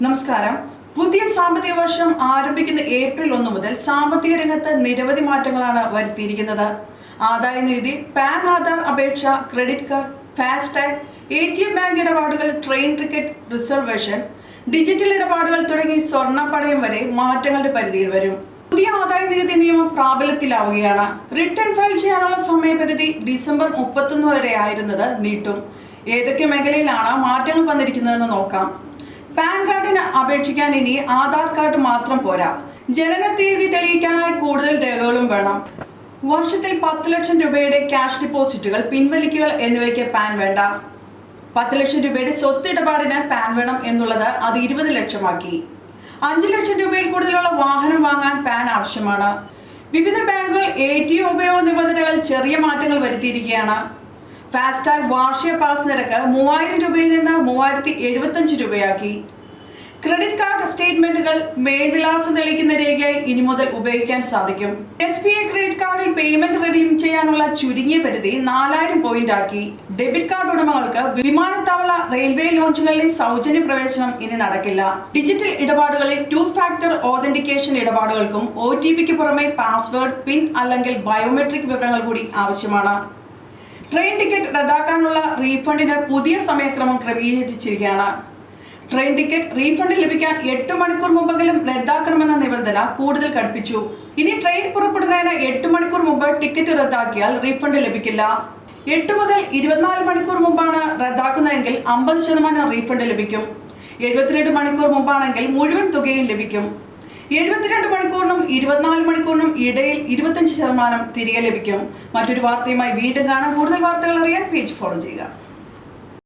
നമസ്കാരം. പുതിയ സാമ്പത്തിക വർഷം ആരംഭിക്കുന്ന ഏപ്രിൽ 1 മുതൽ സാമ്പത്തിക രംഗത്ത് നിരവധി മാറ്റങ്ങളാണ് വരുത്തിയിരിക്കുന്നത്. ആദായ നികുതി, പാൻ ആധാർ അപേക്ഷ, credit card, FASTag, ATM bank ഇടപാടുകൾ, ട്രെയിൻ ടിക്കറ്റ് റിസർവേഷൻ, ഡിജിറ്റൽ ഇടപാടുകൾ തുടങ്ങി സ്വർണ്ണ പണയം വരെ മാറ്റങ്ങളുടെ പരിധിയിൽ വരും. പുതിയ ആദായ നികുതി നിയമം പ്രാബല്യത്തിലാവുകയാണ്. റിട്ടേൺ ഫയൽ ചെയ്യാനുള്ള സമയപരിധി ഡിസംബർ 31 വരെ ആയിരുന്നത് നീട്ടും. ഏതൊക്കെ മേഖലയിലാണ് മാറ്റങ്ങൾ വന്നിരിക്കുന്നതെന്ന് നോക്കാം. പാൻ കാർഡിന് അപേക്ഷിക്കാൻ ഇനി ആധാർ കാർഡ് മാത്രം പോരാ, ജനന തീയതി തെളിയിക്കാനായി കൂടുതൽ രേഖകളും വേണം. വർഷത്തിൽ 10 ലക്ഷം രൂപയുടെ ക്യാഷ് ഡിപ്പോസിറ്റുകൾ, പിൻവലിക്കൽ എന്നിവയ്ക്ക് പാൻ വേണ്ട. 10 ലക്ഷം രൂപയുടെ സ്വത്ത് ഇടപാടിന് പാൻ വേണം എന്നുള്ളത് അത് 20 ലക്ഷമാക്കി. 5 ലക്ഷം രൂപയിൽ കൂടുതലുള്ള വാഹനം വാങ്ങാൻ പാൻ ആവശ്യമാണ്. വിവിധ ബാങ്കുകൾ ATM ഉപയോഗ നിബന്ധനകൾ ചെറിയ മാറ്റങ്ങൾ വരുത്തിയിരിക്കുകയാണ്. ഫാസ്ടാഗ് വാർഷിക പാസ് നിരക്ക് 3000 രൂപയിൽ നിന്ന് 3075 രൂപയാക്കി. ക്രെഡിറ്റ് കാർഡ് സ്റ്റേറ്റ്മെന്റുകൾ മേൽവിലാസം തെളിയിക്കുന്ന രേഖയായി ഇനി മുതൽ ഉപയോഗിക്കാൻ സാധിക്കും. SBI ക്രെഡിറ്റ് കാർഡിൽ പേയ്മെന്റ് റിഡീം ചെയ്യാനുള്ള ചുരുങ്ങിയ പരിധി 4000 പോയിന്റ് ആക്കി. ഡെബിറ്റ് കാർഡ് ഉടമകൾക്ക് വിമാനത്താവള, റെയിൽവേ ലോഞ്ചുകളിലെ സൗജന്യ പ്രവേശനം ഇനി നടക്കില്ല. ഡിജിറ്റൽ ഇടപാടുകളിൽ 2 ഫാക്ടർ ഓതന്റിക്കേഷൻ ഇടപാടുകൾക്കും OTPക്ക് പുറമെ പാസ്വേഡ്, പിൻ അല്ലെങ്കിൽ ബയോമെട്രിക് വിവരങ്ങൾ കൂടി ആവശ്യമാണ്. ട്രെയിൻ ടിക്കറ്റ് റദ്ദാക്കാനുള്ള റീഫണ്ടിന് പുതിയ സമയക്രമം ക്രമീകരിച്ചിരിക്കുകയാണ്. ട്രെയിൻ ടിക്കറ്റ് റീഫണ്ട് ലഭിക്കാൻ 8 മണിക്കൂർ മുമ്പെങ്കിലും റദ്ദാക്കണമെന്ന നിബന്ധന കൂടുതൽ കടുപ്പിച്ചു. ഇനി ട്രെയിൻ പുറപ്പെടുന്നതിന് 8 മണിക്കൂർ മുമ്പ് ടിക്കറ്റ് റദ്ദാക്കിയാൽ റീഫണ്ട് ലഭിക്കില്ല. 8 മുതൽ 24 മണിക്കൂർ മുമ്പാണ് റദ്ദാക്കുന്നതെങ്കിൽ 50% റീഫണ്ട് ലഭിക്കും. 72 മണിക്കൂർ മുമ്പാണെങ്കിൽ മുഴുവൻ തുകയും ലഭിക്കും. 72 മണിക്കൂറിനും 24 മണിക്കൂറിനും ഇടയിൽ 25% തിരികെ ലഭിക്കും. മറ്റൊരു വാർത്തയുമായി വീണ്ടും കാണാം. കൂടുതൽ വാർത്തകൾ അറിയാൻ പേജ് ഫോളോ ചെയ്യുക.